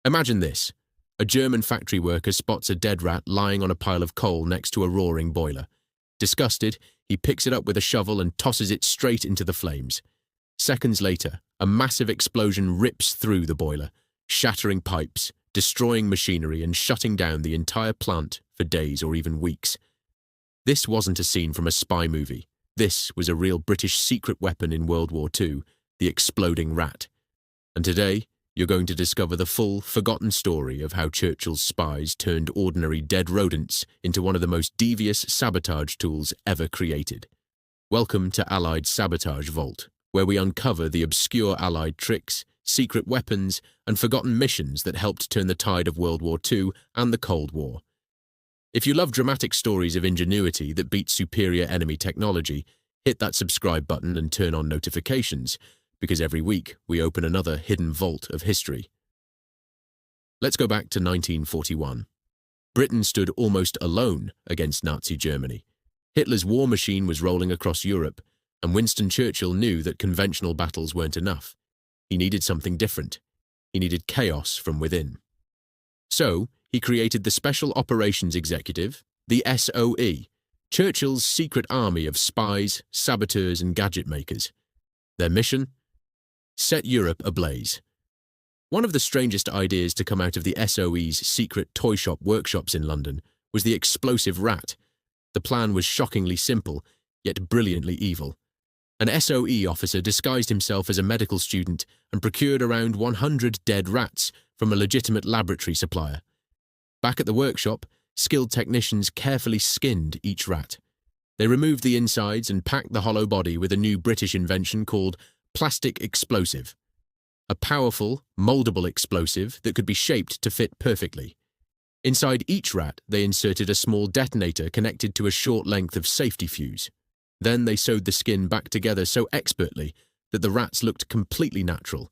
Imagine this. A German factory worker spots a dead rat lying on a pile of coal next to a roaring boiler. Disgusted, he picks it up with a shovel and tosses it straight into the flames. Seconds later, a massive explosion rips through the boiler, shattering pipes, destroying machinery and shutting down the entire plant for days or even weeks. This wasn't a scene from a spy movie. This was a real British secret weapon in World War II, the exploding rat. And today, you're going to discover the full, forgotten story of how Churchill's spies turned ordinary dead rodents into one of the most devious sabotage tools ever created. Welcome to Allied Sabotage Vault, where we uncover the obscure Allied tricks, secret weapons, and forgotten missions that helped turn the tide of World War II and the Cold War. If you love dramatic stories of ingenuity that beat superior enemy technology, hit that subscribe button and turn on notifications, because every week we open another hidden vault of history. Let's go back to 1941. Britain stood almost alone against Nazi Germany. Hitler's war machine was rolling across Europe, and Winston Churchill knew that conventional battles weren't enough. He needed something different. He needed chaos from within. So, he created the Special Operations Executive, the SOE, Churchill's secret army of spies, saboteurs, and gadget makers. Their mission? Set Europe ablaze. One of the strangest ideas to come out of the SOE's secret toy shop workshops in London was the explosive rat. The plan was shockingly simple, yet brilliantly evil. An SOE officer disguised himself as a medical student and procured around 100 dead rats from a legitimate laboratory supplier. Back at the workshop, skilled technicians carefully skinned each rat. They removed the insides and packed the hollow body with a new British invention called plastic explosive. A powerful, moldable explosive that could be shaped to fit perfectly. Inside each rat, they inserted a small detonator connected to a short length of safety fuse. Then they sewed the skin back together so expertly that the rats looked completely natural,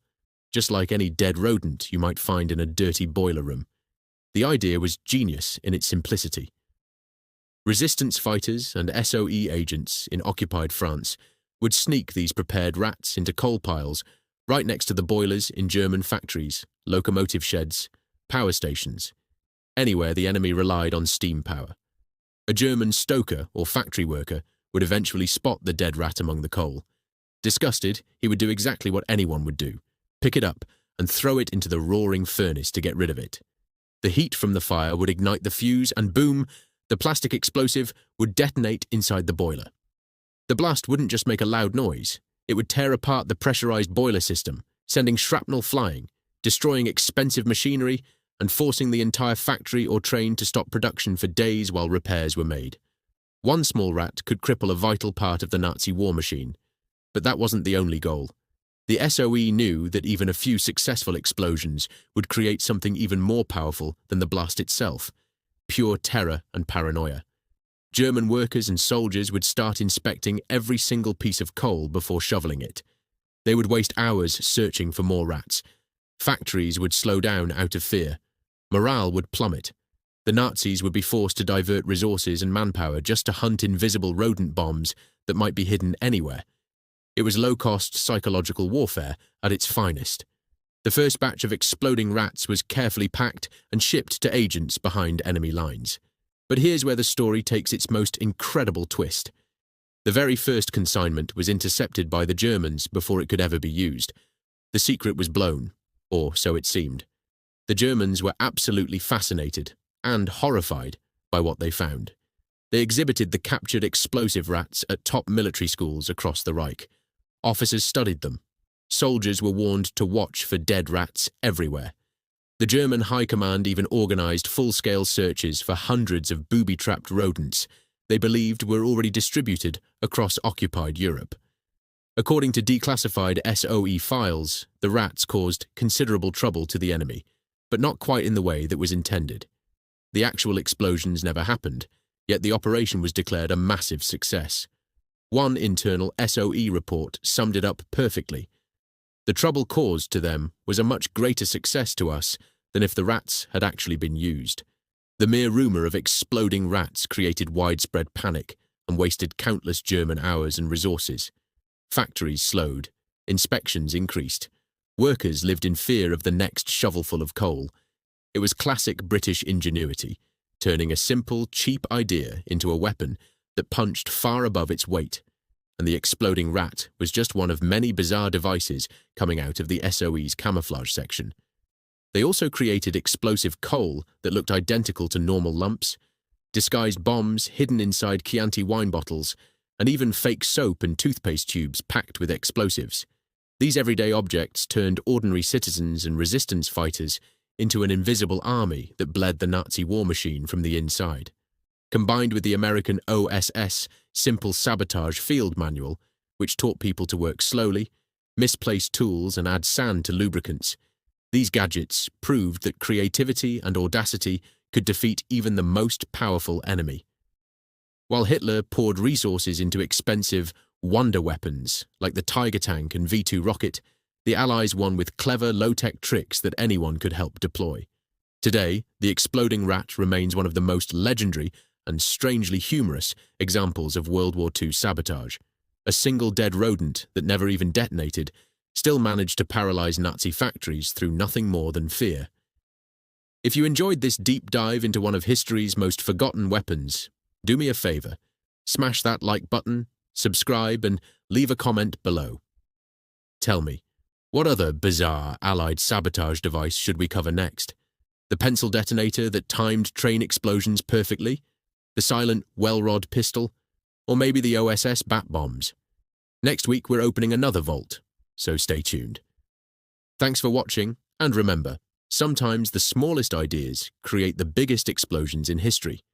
just like any dead rodent you might find in a dirty boiler room. The idea was genius in its simplicity. Resistance fighters and SOE agents in occupied France would sneak these prepared rats into coal piles right next to the boilers in German factories, locomotive sheds, power stations, anywhere the enemy relied on steam power. A German stoker or factory worker would eventually spot the dead rat among the coal. Disgusted, he would do exactly what anyone would do, pick it up and throw it into the roaring furnace to get rid of it. The heat from the fire would ignite the fuse and boom, the plastic explosive would detonate inside the boiler. The blast wouldn't just make a loud noise, it would tear apart the pressurized boiler system, sending shrapnel flying, destroying expensive machinery, and forcing the entire factory or train to stop production for days while repairs were made. One small rat could cripple a vital part of the Nazi war machine, but that wasn't the only goal. The SOE knew that even a few successful explosions would create something even more powerful than the blast itself: pure terror and paranoia. German workers and soldiers would start inspecting every single piece of coal before shoveling it. They would waste hours searching for more rats. Factories would slow down out of fear. Morale would plummet. The Nazis would be forced to divert resources and manpower just to hunt invisible rodent bombs that might be hidden anywhere. It was low-cost psychological warfare at its finest. The first batch of exploding rats was carefully packed and shipped to agents behind enemy lines. But here's where the story takes its most incredible twist. The very first consignment was intercepted by the Germans before it could ever be used. The secret was blown, or so it seemed. The Germans were absolutely fascinated and horrified by what they found. They exhibited the captured explosive rats at top military schools across the Reich. Officers studied them. Soldiers were warned to watch for dead rats everywhere. The German High Command even organized full-scale searches for hundreds of booby-trapped rodents they believed were already distributed across occupied Europe. According to declassified SOE files, the rats caused considerable trouble to the enemy, but not quite in the way that was intended. The actual explosions never happened, yet the operation was declared a massive success. One internal SOE report summed it up perfectly. The trouble caused to them was a much greater success to us than if the rats had actually been used. The mere rumor of exploding rats created widespread panic and wasted countless German hours and resources. Factories slowed, inspections increased. Workers lived in fear of the next shovelful of coal, It was classic British ingenuity, turning a simple, cheap idea into a weapon that punched far above its weight, and the exploding rat was just one of many bizarre devices coming out of the SOE's camouflage section. They also created explosive coal that looked identical to normal lumps, disguised bombs hidden inside Chianti wine bottles, and even fake soap and toothpaste tubes packed with explosives. These everyday objects turned ordinary citizens and resistance fighters into an invisible army that bled the Nazi war machine from the inside. Combined with the American OSS Simple Sabotage Field Manual, which taught people to work slowly, misplace tools, and add sand to lubricants, these gadgets proved that creativity and audacity could defeat even the most powerful enemy. While Hitler poured resources into expensive wonder weapons like the Tiger tank and V-2 rocket, the Allies won with clever, low-tech tricks that anyone could help deploy. Today, the exploding rat remains one of the most legendary and strangely humorous examples of World War II sabotage. A single dead rodent that never even detonated still managed to paralyze Nazi factories through nothing more than fear. If you enjoyed this deep dive into one of history's most forgotten weapons, do me a favor, smash that like button, subscribe, and leave a comment below. Tell me, what other bizarre Allied sabotage device should we cover next? The pencil detonator that timed train explosions perfectly? The silent well-rod pistol? Or maybe the OSS bat bombs? Next week we're opening another vault, so stay tuned. Thanks for watching, and remember, sometimes the smallest ideas create the biggest explosions in history.